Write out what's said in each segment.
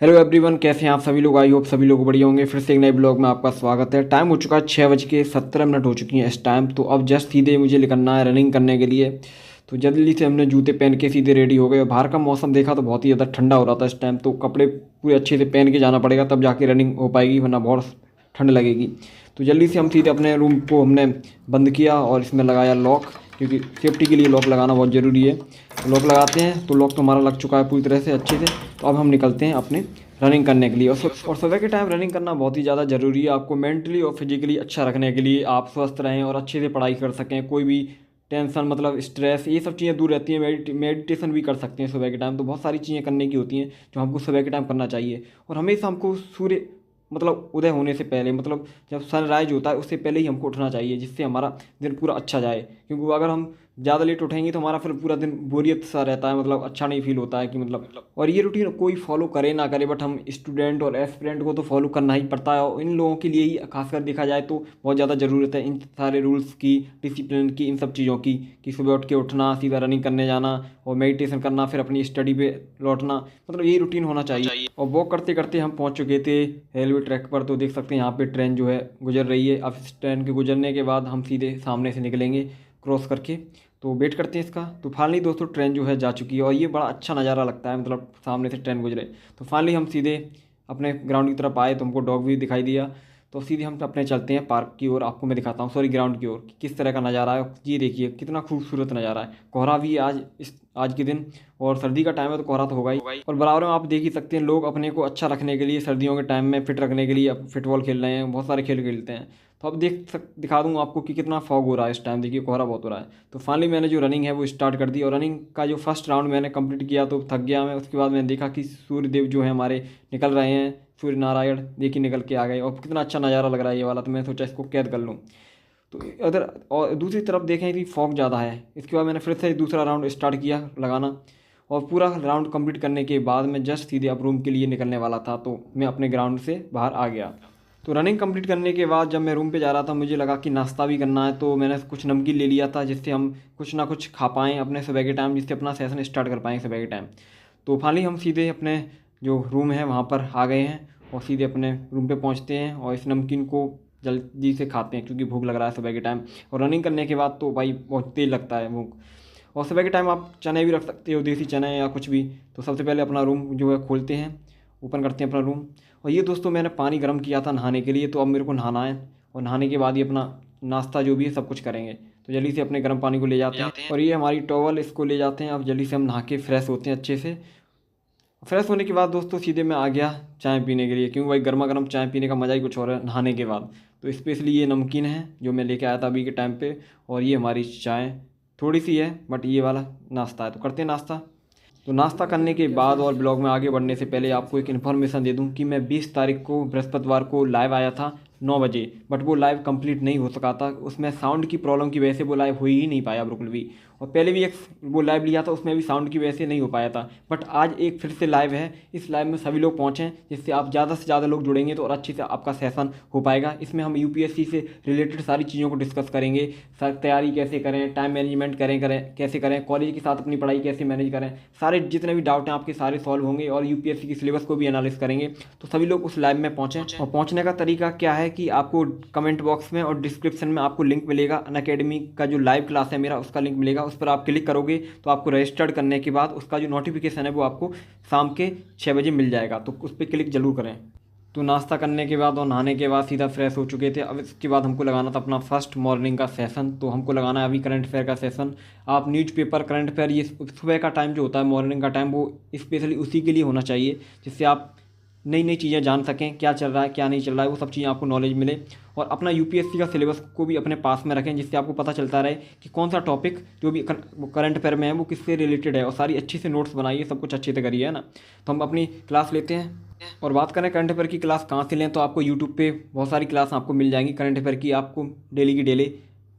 Hello everyone, कैसे हैं आप सभी लोग। आई होप सभी लोग बढ़िया होंगे। फिर से एक नए ब्लॉग में आपका स्वागत है। टाइम हो चुका है 6:17 हो चुकी हैं इस टाइम। तो अब जस्ट सीधे मुझे निकलना है रनिंग करने के लिए। तो जल्दी से हमने जूते पहन के सीधे रेडी हो गए। बाहर का मौसम देखा तो बहुत ही ज़्यादा ठंडा हो रहा था इस टाइम, तो कपड़े पूरे अच्छे से पहन के जाना पड़ेगा तब जाके रनिंग हो पाएगी, वरना बहुत ठंड लगेगी। तो जल्दी से हम सीधे अपने रूम को हमने बंद किया और इसमें लगाया लॉक, क्योंकि सेफ्टी के लिए लॉक लगाना बहुत ज़रूरी है। तो लॉक लगाते हैं। तो लॉक तो हमारा लग चुका है पूरी तरह से अच्छे से। तो अब हम निकलते हैं अपने रनिंग करने के लिए। और सुबह के टाइम रनिंग करना बहुत ही ज़्यादा ज़रूरी है आपको मेंटली और फिजिकली अच्छा रखने के लिए। आप स्वस्थ रहें और अच्छे से पढ़ाई कर सकें, कोई भी टेंशन मतलब स्ट्रेस ये सब चीज़ें दूर रहती हैं। मेडिटेशन भी कर सकते हैं सुबह के टाइम। तो बहुत सारी चीज़ें करने की होती हैं जो हमको सुबह के टाइम करना चाहिए। और हमेशा हमको सूर्य मतलब उदय होने से पहले, मतलब जब सनराइज होता है उससे पहले ही हमको उठना चाहिए, जिससे हमारा दिन पूरा अच्छा जाए। क्योंकि अगर हम ज़्यादा लेट उठेंगे तो हमारा फिर पूरा दिन बोरियत सा रहता है, मतलब अच्छा नहीं फील होता है कि मतलब। और ये रूटीन कोई फॉलो करे ना करे, बट हम स्टूडेंट और एस्पिरेंट को तो फॉलो करना ही पड़ता है। और इन लोगों के लिए ही खासकर देखा जाए तो बहुत ज़्यादा ज़रूरत है इन सारे रूल्स की, डिसिप्लिन की, इन सब चीज़ों की। कि सुबह उठ के उठना, सीधा रनिंग करने जाना और मेडिटेशन करना, फिर अपनी स्टडी पे लौटना, मतलब यही रूटीन होना चाहिए। और वॉक करते करते हम पहुंच चुके थे रेलवे ट्रैक पर। तो देख सकते हैं यहाँ पे ट्रेन जो है गुजर रही है। अब इस ट्रेन के गुजरने के बाद हम सीधे सामने से निकलेंगे क्रॉस करके। तो वेट करते हैं इसका। तो फाइनली दोस्तों ट्रेन जो है जा चुकी है और ये बड़ा अच्छा नज़ारा लगता है, मतलब सामने से ट्रेन गुजरे। तो फाइनली हम सीधे अपने ग्राउंड की तरफ आए तो हमको डॉग भी दिखाई दिया। तो सीधे हम अपने चलते हैं पार्क की ओर। आपको मैं दिखाता हूँ, सॉरी ग्राउंड की ओर, कि किस तरह का नज़ारा है। ये देखिए कितना खूबसूरत नज़ारा है। कोहरा भी आज के दिन, और सर्दी का टाइम है तो कोहरा तो होगा ही। और बराबर में आप देख ही सकते हैं लोग अपने को अच्छा रखने के लिए, सर्दियों के टाइम में फिट रखने के लिए अब फुटबॉल खेल रहे हैं, बहुत सारे खेल खेलते हैं। तो अब दिखा दूँ आपको कि कितना फॉग हो रहा है इस टाइम। देखिए कोहरा बहुत हो रहा है। तो फाइनली मैंने जो रनिंग है वो स्टार्ट कर दी। और रनिंग का जो फर्स्ट राउंड मैंने कंप्लीट किया तो थक गया मैं। उसके बाद मैंने देखा कि सूर्य देव जो है हमारे निकल रहे हैं, सूर्य नारायण देखिए निकल के आ गए। और कितना अच्छा नज़ारा लग रहा है ये वाला। तो मैं सोचा इसको कैद कर लूँ। तो अगर और दूसरी तरफ देखें कि फॉग ज़्यादा है। इसके बाद मैंने फिर से दूसरा राउंड स्टार्ट किया लगाना। और पूरा राउंड कंप्लीट करने के बाद मैं जस्ट सीधे अब रूम के लिए निकलने वाला था, तो मैं अपने ग्राउंड से बाहर आ गया। तो रनिंग कंप्लीट करने के बाद जब मैं रूम पे जा रहा था, मुझे लगा कि नाश्ता भी करना है। तो मैंने कुछ नमकीन ले लिया था, जिससे हम कुछ ना कुछ खा पाएँ अपने सुबह के टाइम, जिससे अपना सेशन स्टार्ट कर पाएँ सुबह के टाइम। तो फाइनली हम सीधे अपने जो रूम है वहाँ पर आ गए हैं और सीधे अपने रूम पे पहुँचते हैं और इस नमकीन को जल्दी से खाते हैं, क्योंकि भूख लग रहा है सुबह के टाइम। और रनिंग करने के बाद तो भाई बहुत तेज लगता है भूख। और सुबह के टाइम आप चने भी रख सकते हो, देसी चने या कुछ भी। तो सबसे पहले अपना रूम जो है खोलते हैं, ओपन करते हैं अपना रूम। और ये दोस्तों मैंने पानी गर्म किया था नहाने के लिए, तो अब मेरे को नहाना है। और नहाने के बाद ही अपना नाश्ता जो भी है सब कुछ करेंगे। तो जल्दी से अपने गर्म पानी को ले जाते हैं और ये हमारी टॉवल, इसको ले जाते हैं। अब जल्दी से हम नहा के फ्रेश होते हैं अच्छे से। फ्रेश होने के बाद दोस्तों सीधे मैं आ गया चाय पीने के लिए, क्योंकि भाई गर्मा गर्म चाय पीने का मज़ा ही कुछ और है नहाने के बाद। तो स्पेशली ये नमकीन है जो मैं लेके आया था अभी के टाइम पे, और ये हमारी चाय थोड़ी सी है, बट ये वाला नाश्ता है। तो करते हैं नाश्ता। तो नाश्ता करने के बाद और ब्लॉग में आगे बढ़ने से पहले आपको एक इन्फॉर्मेशन दे दूं कि मैं 20 तारीख को बृहस्पतिवार को लाइव आया था 9 बजे, बट वो लाइव कंप्लीट नहीं हो सका था। उसमें साउंड की प्रॉब्लम की वजह से वो लाइव हो ही नहीं पाया बिल्कुल भी। और पहले भी एक वो लाइव लिया था, उसमें भी साउंड की वजह से नहीं हो पाया था। बट आज एक फिर से लाइव है। इस लाइव में सभी लोग पहुँचें, जिससे आप ज़्यादा से ज़्यादा लोग जुड़ेंगे तो और अच्छे से आपका सेशन हो पाएगा। इसमें हम यूपीएससी से रिलेटेड सारी चीज़ों को डिस्कस करेंगे। तैयारी कैसे करें, टाइम मैनेजमेंट कैसे करें, कॉलेज के साथ अपनी पढ़ाई कैसे मैनेज करें, सारे जितने भी डाउट हैं आपके सारे सॉल्व होंगे। और यूपीएससी की सिलेबस को भी एनालिस करेंगे। तो सभी लोग उस लाइव में पहुँचें। और पहुँचने का तरीका क्या है कि आपको कमेंट बॉक्स में और डिस्क्रिप्शन में आपको लिंक मिलेगा। अनअकैडमी का जो लाइव क्लास है मेरा, उसका लिंक मिलेगा। उस पर आप क्लिक करोगे तो आपको रजिस्टर्ड करने के बाद उसका जो नोटिफिकेशन है वो आपको शाम के 6 बजे मिल जाएगा। तो उस पर क्लिक जरूर करें। तो नाश्ता करने के बाद और नहाने के बाद सीधा फ्रेश हो चुके थे। अब इसके बाद हमको लगाना था अपना फर्स्ट मॉर्निंग का सेशन। तो हमको लगाना है अभी करंट अफेयर का सेशन। आप न्यूज़पेपर, करंट अफेयर, ये सुबह का टाइम जो होता है मॉर्निंग का टाइम, वो स्पेशली उसी के लिए होना चाहिए, जिससे आप नई नई चीज़ें जान सकें, क्या चल रहा है क्या नहीं चल रहा है, वो सब चीज़ें आपको नॉलेज मिले। और अपना यूपीएससी का सिलेबस को भी अपने पास में रखें, जिससे आपको पता चलता रहे कि कौन सा टॉपिक जो भी करंट अफेयर में है वो किससे रिलेटेड है। और सारी अच्छी से नोट्स बनाइए, सब कुछ अच्छे से करिए, है ना। तो हम अपनी क्लास लेते हैं। और बात करें करंट अफेयर की क्लास कहाँ से लें, तो आपको यूट्यूब पे बहुत सारी क्लास आपको मिल जाएंगी करंट अफेयर की, आपको डेली की डेली।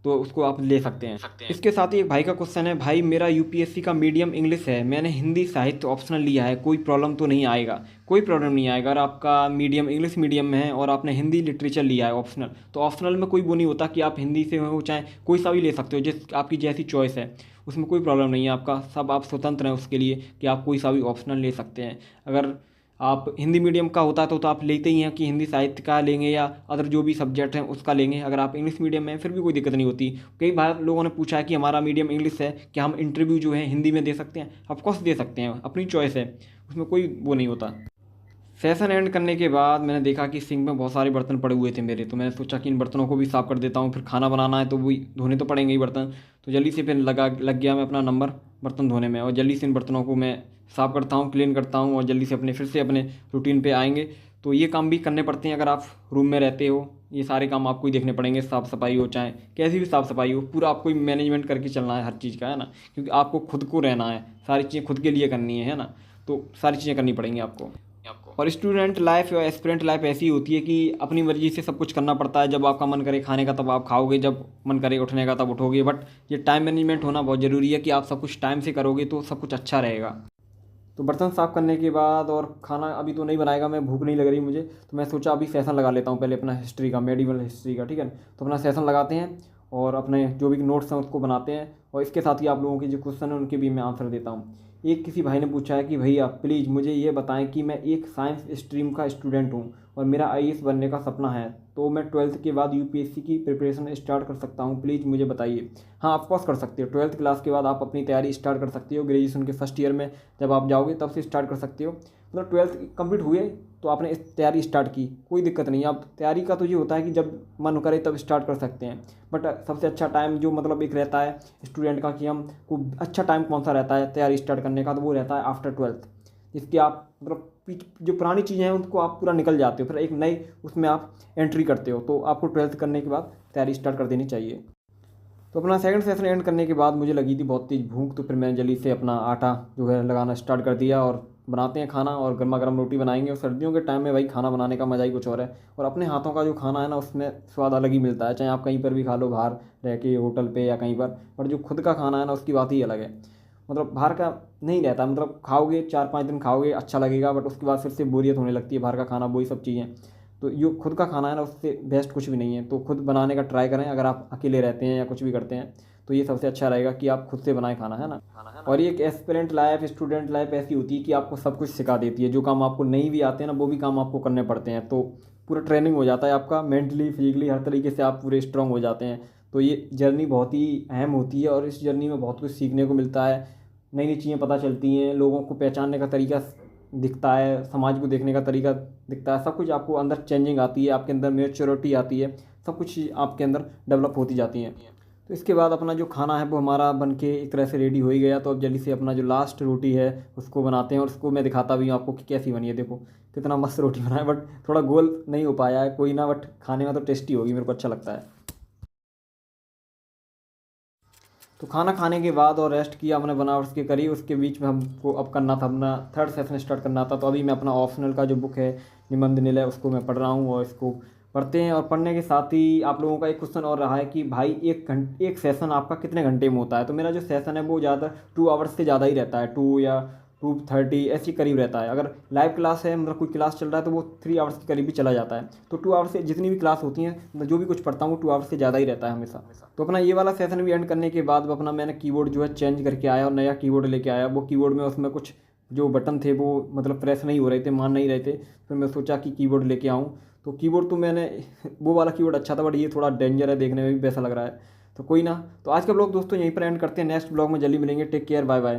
तो उसको आप ले सकते हैं। इसके साथ ही एक भाई का क्वेश्चन है, भाई मेरा यूपीएससी का मीडियम इंग्लिश है, मैंने हिंदी साहित्य ऑप्शनल लिया है, कोई प्रॉब्लम तो नहीं आएगा। कोई प्रॉब्लम नहीं आएगा। अगर आपका मीडियम इंग्लिश मीडियम में है और आपने हिंदी लिटरेचर लिया है ऑप्शनल, तो ऑप्शनल में कोई वो नहीं होता कि आप हिंदी से हो चाहे कोई सा भी ले सकते हो, जिस आपकी जैसी चॉइस है, उसमें कोई प्रॉब्लम नहीं है। आपका सब आप स्वतंत्र हैं उसके लिए कि आप कोई सा भी ऑप्शनल ले सकते हैं। अगर आप हिंदी मीडियम का होता तो आप लेते ही हैं कि हिंदी साहित्य का लेंगे या अदर जो भी सब्जेक्ट हैं उसका लेंगे। अगर आप इंग्लिश मीडियम में फिर भी कोई दिक्कत नहीं होती। कई बार लोगों ने पूछा है कि हमारा मीडियम इंग्लिश है, क्या हम इंटरव्यू जो है हिंदी में दे सकते हैं? ऑफकोर्स दे सकते हैं, अपनी चॉइस है, उसमें कोई वो नहीं होता। सेशन एंड करने के बाद मैंने देखा कि सिंक में बहुत सारे बर्तन पड़े हुए थे मेरे, तो मैंने सोचा कि इन बर्तनों को भी साफ़ कर देता हूँ। फिर खाना बनाना है तो वही धोने तो पड़ेंगे ही बर्तन। तो जल्दी से फिर लग गया मैं अपना नंबर बर्तन धोने में, और जल्दी से इन बर्तनों को मैं साफ़ करता हूँ, क्लीन करता हूँ, और जल्दी से फिर से अपने रूटीन पे आएंगे। तो ये काम भी करने पड़ते हैं अगर आप रूम में रहते हो। ये सारे काम आपको ही देखने पड़ेंगे, साफ़ सफाई हो चाहे कैसी भी साफ़ सफाई हो, पूरा आपको ही मैनेजमेंट करके चलना है हर चीज़ का, है ना। क्योंकि आपको खुद को रहना है, सारी चीज़ें खुद के लिए करनी है ना। तो सारी चीज़ें करनी पड़ेंगी आपको। और स्टूडेंट लाइफ या एस्पिरेंट लाइफ ऐसी होती है कि अपनी मर्जी से सब कुछ करना पड़ता है। जब आपका मन करे खाने का तब आप खाओगे, जब मन करे उठने का तब उठोगे। बट ये टाइम मैनेजमेंट होना बहुत ज़रूरी है कि आप सब कुछ टाइम से करोगे तो सब कुछ अच्छा रहेगा। तो बर्तन साफ़ करने के बाद और खाना अभी तो नहीं बनाएगा मैं, भूख नहीं लग रही मुझे, तो मैं सोचा अभी सेशन लगा लेता हूँ पहले अपना हिस्ट्री का, मेडिवल हिस्ट्री का, ठीक है। तो अपना सेशन लगाते हैं और अपने जो भी नोट्स हैं उसको बनाते हैं, और इसके साथ ही आप लोगों के जो क्वेश्चन हैं उनके भी मैं आंसर देता हूँ। एक किसी भाई ने पूछा है कि भैया प्लीज़ मुझे ये बताएं कि मैं एक साइंस स्ट्रीम का स्टूडेंट हूँ और मेरा आईएएस बनने का सपना है, तो मैं 12th के बाद यूपीएससी की प्रिपरेशन स्टार्ट कर सकता हूँ? प्लीज़ मुझे बताइए। हाँ, ऑफकोर्स कर सकते हो। 12th क्लास के बाद आप अपनी तैयारी स्टार्ट कर सकते हो। ग्रेजुएशन के फर्स्ट ईयर में जब आप जाओगे तब से स्टार्ट कर सकते हो। मतलब 12th कंप्लीट हुए तो आपने इस तैयारी स्टार्ट की, कोई दिक्कत नहीं है। अब तैयारी का तो ये होता है कि जब मन करे तब स्टार्ट कर सकते हैं। बट सबसे अच्छा टाइम जो मतलब एक रहता है स्टूडेंट का कि हम को अच्छा टाइम कौन सा रहता है तैयारी स्टार्ट करने का, तो वो रहता है आफ्टर 12th। जिसके आप मतलब जो पुरानी चीज़ें हैं उनको आप पूरा निकल जाते हो, फिर एक नई उसमें आप एंट्री करते हो। तो आपको 12th करने के बाद तैयारी स्टार्ट कर देनी चाहिए। तो अपना सेकंड सेशन एंड करने के बाद मुझे लगी थी बहुत तेज़ भूख, तो फिर मैंने जल्दी से अपना आटा जो है लगाना स्टार्ट कर दिया, और बनाते हैं खाना और गर्मा गर्म रोटी बनाएंगे। और सर्दियों के टाइम में भाई खाना बनाने का मज़ा ही कुछ और है, और अपने हाथों का जो खाना है ना उसमें स्वाद अलग ही मिलता है। चाहे आप कहीं पर भी खा लो, बाहर रह के होटल पे या कहीं पर जो खुद का खाना है ना उसकी बात ही अलग है। मतलब बाहर का नहीं रहता, मतलब खाओगे 4-5 दिन खाओगे अच्छा लगेगा, बट उसके बाद फिर से बोरियत होने लगती है बाहर का खाना, वही सब चीज़ें। तो जो खुद का खाना है ना उससे बेस्ट कुछ भी नहीं है। तो खुद बनाने का ट्राई करें अगर आप अकेले रहते हैं या कुछ भी करते हैं, तो ये सबसे अच्छा रहेगा कि आप खुद से बनाएं खाना, है ना। और ये एक एस्पिरेंट लाइफ, स्टूडेंट लाइफ ऐसी होती है कि आपको सब कुछ सिखा देती है। जो काम आपको नहीं भी आते हैं ना वो भी काम आपको करने पड़ते हैं। तो पूरा ट्रेनिंग हो जाता है आपका, मेंटली फिजिकली हर तरीके से आप पूरे स्ट्रांग हो जाते हैं। तो ये जर्नी बहुत ही अहम होती है, और इस जर्नी में बहुत कुछ सीखने को मिलता है, नई नई चीज़ें पता चलती हैं, लोगों को पहचानने का तरीका दिखता है, समाज को देखने का तरीका दिखता है। सब कुछ आपको अंदर चेंजिंग आती है, आपके अंदर मैच्योरिटी आती है, सब कुछ आपके अंदर डेवलप होती जाती हैं। तो इसके बाद अपना जो खाना है वो हमारा बन के एक तरह से रेडी हो ही गया। तो अब जल्दी से अपना जो लास्ट रोटी है उसको बनाते हैं, और उसको मैं दिखाता भी हूँ आपको कि कैसी बनी है। देखो कितना मस्त रोटी बना है, बट थोड़ा गोल नहीं हो पाया है, कोई ना, बट खाने में तो टेस्टी होगी, मेरे को अच्छा लगता है। तो खाना खाने के बाद और रेस्ट किया हमने बनावट के करी, उसके बीच में हमको अब करना था अपना थर्ड सेशन स्टार्ट करना था। तो अभी मैं अपना ऑप्शनल का जो बुक है निबंध निलय उसको मैं पढ़ रहा हूँ, और इसको पढ़ते हैं। और पढ़ने के साथ ही आप लोगों का एक क्वेश्चन और रहा है कि भाई एक सेशन आपका कितने घंटे में होता है? तो मेरा जो सेशन है वो ज़्यादा 2 आवर्स से ज़्यादा ही रहता है, 2 या 2:30 ऐसी करीब रहता है। अगर लाइव क्लास है, मतलब कोई क्लास चल रहा है, तो वो 3 आवर्स के करीब भी चला जाता है। तो 2 आवर्स से जितनी भी क्लास होती हैं, मतलब जो भी कुछ पढ़ता हूँ, 2 आवर्स से ज़्यादा ही रहता है हमेशा। तो अपना ये वाला सेशन भी एंड करने के बाद अपना मैंने कीबोर्ड जो है चेंज करके आया, और नया कीबोर्ड लेके आया। वो कीबोर्ड में उसमें कुछ जो बटन थे वो मतलब प्रेस नहीं हो रहे थे, मान नहीं रहे थे। फिर मैं सोचा कि कीबोर्ड लेके आऊँ। तो कीबोर्ड तो मैंने वो वाला कीबोर्ड अच्छा था, बट ये थोड़ा डेंजर है, देखने में भी वैसा लग रहा है। तो कोई ना, तो आज का ब्लॉग दोस्तों यहीं पर एंड करते हैं। नेक्स्ट ब्लॉग में जल्दी मिलेंगे। Take care, bye bye.